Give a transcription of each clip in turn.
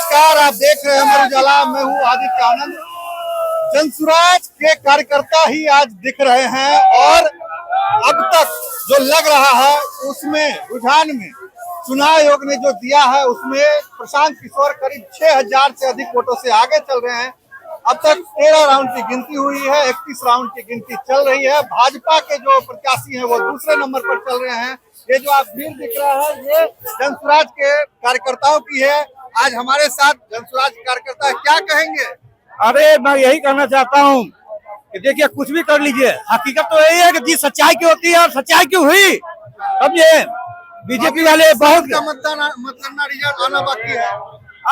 नमस्कार, आप देख रहे हैं अमर उजाला। मैं हूँ आदित्य आनंद। जनसुराज के कार्यकर्ता ही आज दिख रहे हैं और अब तक जो लग रहा है उसमें रुझान में चुनाव आयोग ने जो दिया है उसमें प्रशांत किशोर करीब 6000 से अधिक वोटों से आगे चल रहे हैं। अब तक 13 राउंड की गिनती हुई है, 31 राउंड की गिनती चल रही है। भाजपा के जो प्रत्याशी हैं वो दूसरे नंबर पर चल रहे हैं। ये जो आप भीड़ दिख रहा है ये जनसुराज के कार्यकर्ताओं की है। आज हमारे साथ जनसुराज कार्यकर्ता है, क्या कहेंगे? अरे मैं यही कहना चाहता हूँ कि देखिए कुछ भी कर लीजिए, हकीकत तो यही है कि जी सच्चाई की होती है और सच्चाई क्यों हुई। अब ये बीजेपी वाले बहुत मतगणना रिजल्ट आना बाकी है।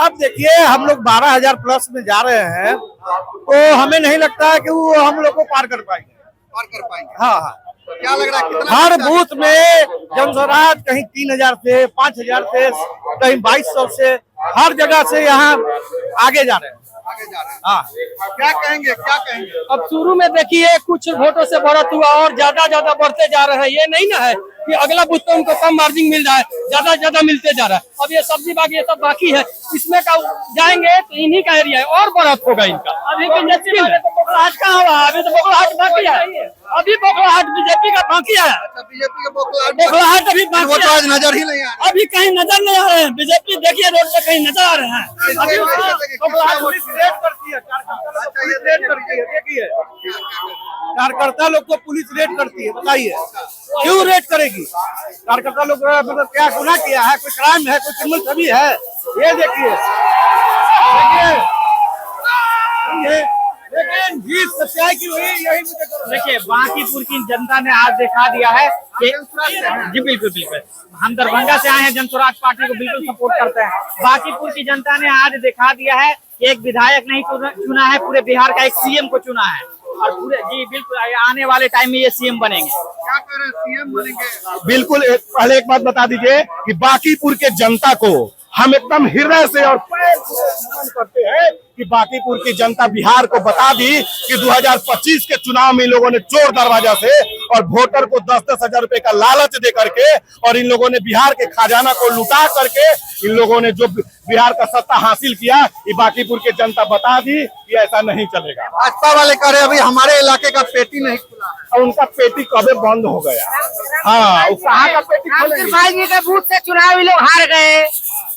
अब देखिए हम लोग 12,000 प्लस में जा रहे हैं तो हमें नहीं लगता है कि वो हम लोग को पार कर पाएंगे। हाँ हाँ, क्या लग रहा है कितना हर बूथ में जनसुराज कहीं 3,000 से 5,000 से कहीं 2,200 से हर जगह से यहाँ आगे जा रहे हैं। हाँ, क्या कहेंगे? अब शुरू में देखिए कुछ वोटों से बढ़त हुआ और ज्यादा बढ़ते जा रहे हैं। ये नहीं ना है कि अगला बूथ तो उनको कम मार्जिन मिल रहा है, ज्यादा मिलते जा रहा है। अब ये सब्जी बाग ये सब बाकी है, इसमें का जाएंगे तो इन्हीं का एरिया है और बढ़त होगा इनका। अभी बोखलाहट कहाँ हुआ? अभी तो बोखलाहट बाकी है, अभी बोखलाहट बीजेपी का बाकी है। बीजेपी के बोखलाहट अभी वो तो आज नजर ही नहीं आ रहा। अभी कहीं नजर नहीं आ रहे हैं। बीजेपी देखिए रोड पे कहीं नजर आ रहे हैं। अभी पुलिस रेड करती है, देखिए कार्यकर्ता लोग को पुलिस रेड करती है। बताइए क्यों रेड करेगी? कार्यकर्ता लोग मतलब क्या गुनाह किया है? कोई क्राइम है? कोई क्रिमिनल छवि है? ये देखिए लेकिन जीत सच्चाई की हुई यही मुझे देखिए बांकीपुर की जनता ने आज दिखा दिया है कि जी बिल्कुल हम दरभंगा से आए हैं, जनसुराज पार्टी को बिल्कुल सपोर्ट करते हैं। बांकीपुर की जनता ने आज दिखा दिया है कि एक विधायक नहीं चुना है, पूरे बिहार का एक सीएम को चुना है और पूरे जी बिल्कुल आने वाले टाइम में ये सीएम बनेंगे। क्या करें, सीएम बनेंगे? बिल्कुल। पहले एक बात बता दीजिए कि बांकीपुर के जनता को हम एकदम हृदय से और पैर से नमन करते हैं कि बांकीपुर की जनता बिहार को बता दी कि 2025 के चुनाव में इन लोगों ने चोर दरवाजा से और वोटर को 10-10 हजार रुपए का लालच दे करके और इन लोगों ने बिहार के खजाना को लुटा करके इन लोगों ने जो बिहार का सत्ता हासिल किया, ये बांकीपुर की जनता बता दी कि ऐसा नहीं चलेगा। भाजपा वाले कह रहे अभी हमारे इलाके का पेटी नहीं खुला है। और उनका पेटी कभी बंद हो गया। हाँ, कहाँ का पेटी खोलेंगे? के बूथ से चुनाव लोग हार गए,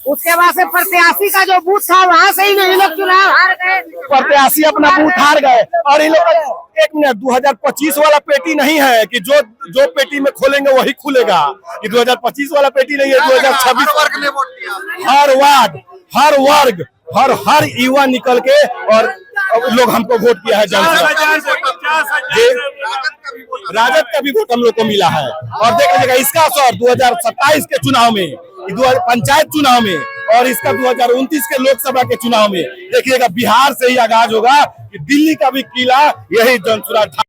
उसके बाद से प्रत्याशी का जो बूथ था वहाँ से ही नहीं लोग चुनाव हार गए। प्रत्याशी अपना बूथ हार गए और इन लोग 1 मिनट 2025 वाला पेटी नहीं है कि जो पेटी में खोलेंगे वही खुलेगा। कि 2025 वाला पेटी नहीं है, 2026 वर्ग ने वोट दिया। हर वार्ड हर वर्ग हर युवा निकल के और लोग हमको वोट किया है। राजद का भी वोट हम लोग को मिला है। और देख लीजिएगा इसका असर 2027 के चुनाव में, पंचायत चुनाव में और इसका 2029 के लोकसभा के चुनाव में देखिएगा बिहार से ही आगाज होगा कि दिल्ली का भी किला यही जनसुराज था।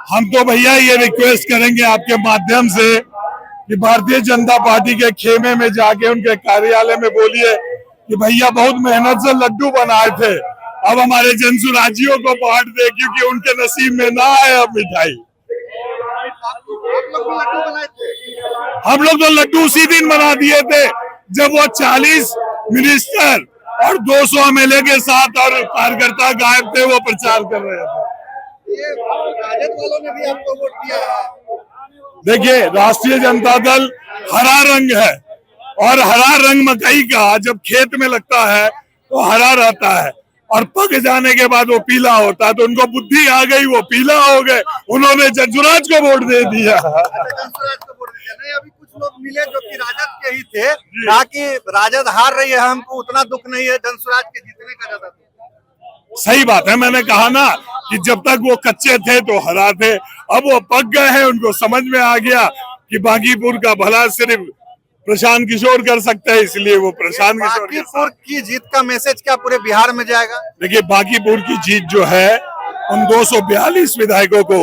हम तो भैया ये रिक्वेस्ट करेंगे आपके माध्यम से कि भारतीय जनता पार्टी के खेमे में जाके उनके कार्यालय में बोलिए कि भैया बहुत मेहनत से लड्डू बनाए थे, अब हमारे जनसुराजियों को बांट दे क्योंकि उनके नसीब में ना आए अब मिठाई। हम लोग तो लड्डू उसी दिन बना दिए थे जब वो 40 मिनिस्टर और 200 एमएलए के साथ और कार्यकर्ता गायब थे, वो प्रचार कर रहे थे। राजद वालों ने भी हमको वोट दिया है। देखिए राष्ट्रीय जनता दल हरा रंग है और हरा रंग मकई का जब खेत में लगता है तो हरा रहता है और पक जाने के बाद वो पीला होता है। तो उनको बुद्धि आ गई, वो पीला हो गए, उन्होंने जनसुराज को वोट दे दिया। जनसुराज को वोट दिया। नहीं, अभी कुछ लोग मिले जो कि राजद के ही थे, कहा कि राजद हार रही है, हमको उतना दुख नहीं है, जनसुराज के जीतने का ज्यादा दुख। सही बात है, मैंने कहा ना कि जब तक वो कच्चे थे तो हरा थे, अब वो पक गए हैं, उनको समझ में आ गया कि बांकीपुर का भला सिर्फ प्रशांत किशोर कर सकते हैं, इसलिए वो प्रशांत किशोर। बांकीपुर की जीत का मैसेज क्या पूरे बिहार में जाएगा? देखिए बांकीपुर की जीत जो है उन 242 विधायकों को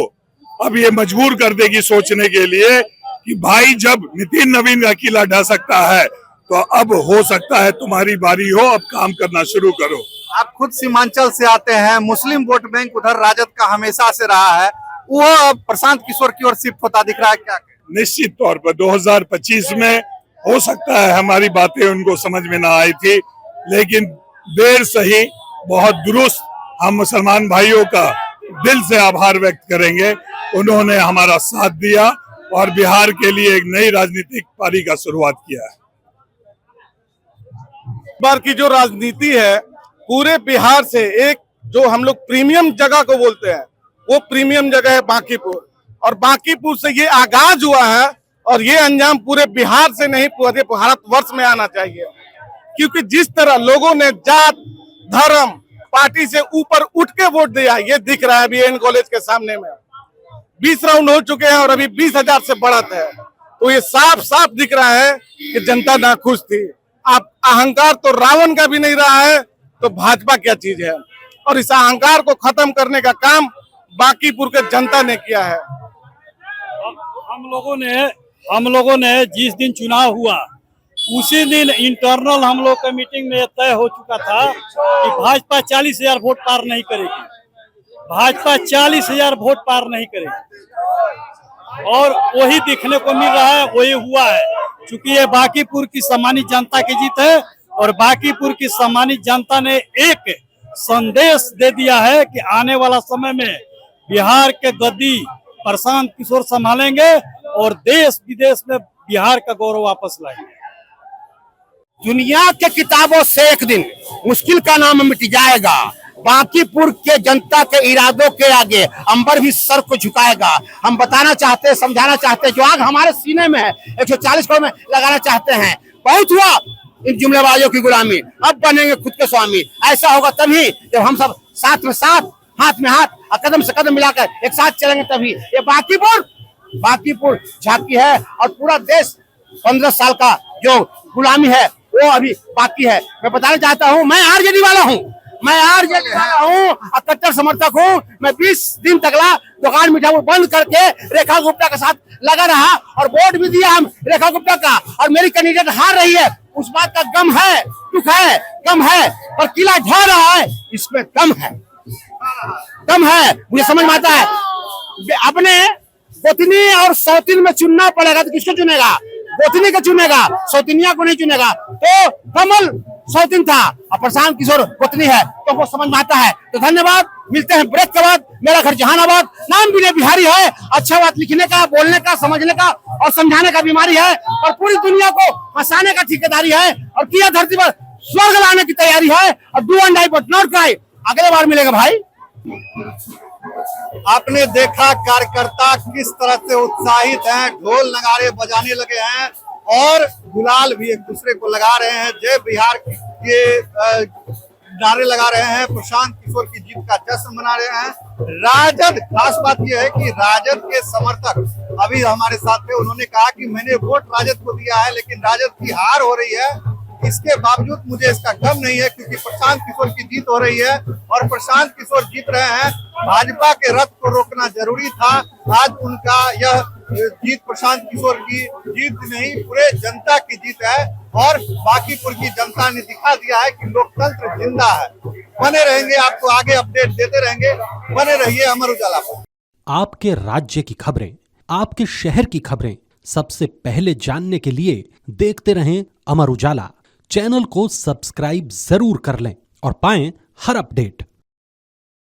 अब ये मजबूर कर देगी सोचने के लिए कि भाई जब नितिन नवीन का किला ढह सकता है तो अब हो सकता है तुम्हारी बारी हो, अब काम करना शुरू करो। आप खुद सीमांचल से आते हैं, मुस्लिम वोट बैंक उधर राजद का हमेशा से रहा है, वो अब प्रशांत किशोर की ओर शिफ्ट होता दिख रहा है, क्या? निश्चित तौर पर 2025 में हो सकता है हमारी बातें उनको समझ में ना आई थी, लेकिन देर सही बहुत दुरुस्त हम मुसलमान भाइयों का दिल से आभार व्यक्त करेंगे। उन्होंने हमारा साथ दिया और बिहार के लिए एक नई राजनीतिक पारी का शुरुआत किया है। बार की जो राजनीति है पूरे बिहार से एक जो हम लोग प्रीमियम जगह को बोलते हैं वो प्रीमियम जगह है बांकीपुर, और बांकीपुर से ये आगाज हुआ है और ये अंजाम पूरे बिहार से नहीं पूरे भारतवर्ष में आना चाहिए, क्योंकि जिस तरह लोगों ने जात धर्म पार्टी से ऊपर उठ के वोट दिया ये दिख रहा है। अभी एन कॉलेज के सामने में 20 राउंड हो चुके हैं और अभी 20,000 से बढ़त है, तो ये साफ साफ दिख रहा है कि जनता नाखुश थी। आप अहंकार तो रावण का भी नहीं रहा है तो भाजपा क्या चीज है, और इस अहंकार को खत्म करने का काम बांकीपुर के जनता ने किया है। हम लोगों ने जिस दिन चुनाव हुआ उसी दिन इंटरनल हम लोग का मीटिंग में तय हो चुका था कि भाजपा 40,000 वोट पार नहीं करेगी, भाजपा 40,000 वोट पार नहीं करेगी, और वही दिखने को मिल रहा है, वही हुआ है। चूंकि ये बांकीपुर की सम्मानित जनता की जीत है और बांकीपुर की सम्मानित जनता ने एक संदेश दे दिया है कि आने वाला समय में बिहार के गद्दी प्रशांत किशोर संभालेंगे और देश विदेश में बिहार का गौरव वापस लाएंगे। दुनिया के किताबों से एक दिन मुश्किल का नाम मिट जाएगा, बांकीपुर के जनता के इरादों के आगे अंबर भी सर को झुकाएगा। हम बताना चाहते हैं, समझाना चाहते हैं, जो आग हमारे सीने में है 140 करोड़ में लगाना चाहते हैं। बहुत हुआ इन जुमलेबाजों की गुलामी, अब बनेंगे खुद के स्वामी। ऐसा होगा तभी जब हम सब साथ में साथ, हाथ में हाथ और कदम से कदम मिलाकर एक साथ चलेंगे, तभी। ये बांकीपुर झांकी है और पूरा देश 15 साल का जो गुलामी है वो अभी बाकी है। मैं बताना चाहता हूँ, मैं आरजेडी वाला हूँ, और कट्टर समर्थक हूँ। मैं 20 दिन तकला दुकान मिठाई बंद करके रेखा गुप्ता के साथ लगा रहा और वोट भी दिया हम रेखा गुप्ता का, और मेरी कैंडिडेट हार रही है। उस बात का गम है, दुख है, गम है, पर किला ढह रहा है, इसमें दम है, दम है। मुझे समझ में आता है, अपने गोतनी और सौतीन में चुनना पड़ेगा तो किसको चुनेगा? गोतनी को चुनेगा, सौतीनिया को नहीं चुनेगा। तो कमल सौतीन था और प्रशांत किशोर गोतनी है, तो वो समझ में आता है। तो धन्यवाद, मिलते हैं ब्रेक के बाद। मेरा घर जहानाबाद, नाम भी बिहारी है। अच्छा बात लिखने का, बोलने का, समझने का और समझाने का बीमारी है, और पूरी दुनिया को हंसाने का ठेकेदारी है, और किया धरती पर स्वर्ग लाने की तैयारी है। और do and die but not cry. अगले बार मिलेगा भाई। आपने देखा कार्यकर्ता किस तरह से उत्साहित हैं, ढोल नगाड़े बजाने लगे हैं और गुलाल भी एक दूसरे को लगा रहे हैं। जय बिहार के नारे लगा रहे हैं, प्रशांत किशोर की जीत का जश्न मना रहे हैं। राजद, खास बात यह है कि राजद के समर्थक अभी हमारे साथ थे, उन्होंने कहा कि मैंने वोट राजद को दिया है लेकिन राजद की हार हो रही है, इसके बावजूद मुझे इसका गम नहीं है क्योंकि प्रशांत किशोर की जीत हो रही है और प्रशांत किशोर जीत रहे हैं। भाजपा के रथ को रोकना जरूरी था। आज उनका यह जीत प्रशांत किशोर की जीत नहीं, पूरे जनता की जीत है, और बांकीपुर की जनता ने दिखा दिया है कि लोकतंत्र जिंदा है। बने रहेंगे, आपको आगे अपडेट देते रहेंगे, बने रहिए अमर उजाला पर। आपके राज्य की खबरें, आपके शहर की खबरें सबसे पहले जानने के लिए देखते रहें अमर उजाला। चैनल को सब्सक्राइब जरूर कर लें और पाएं हर अपडेट।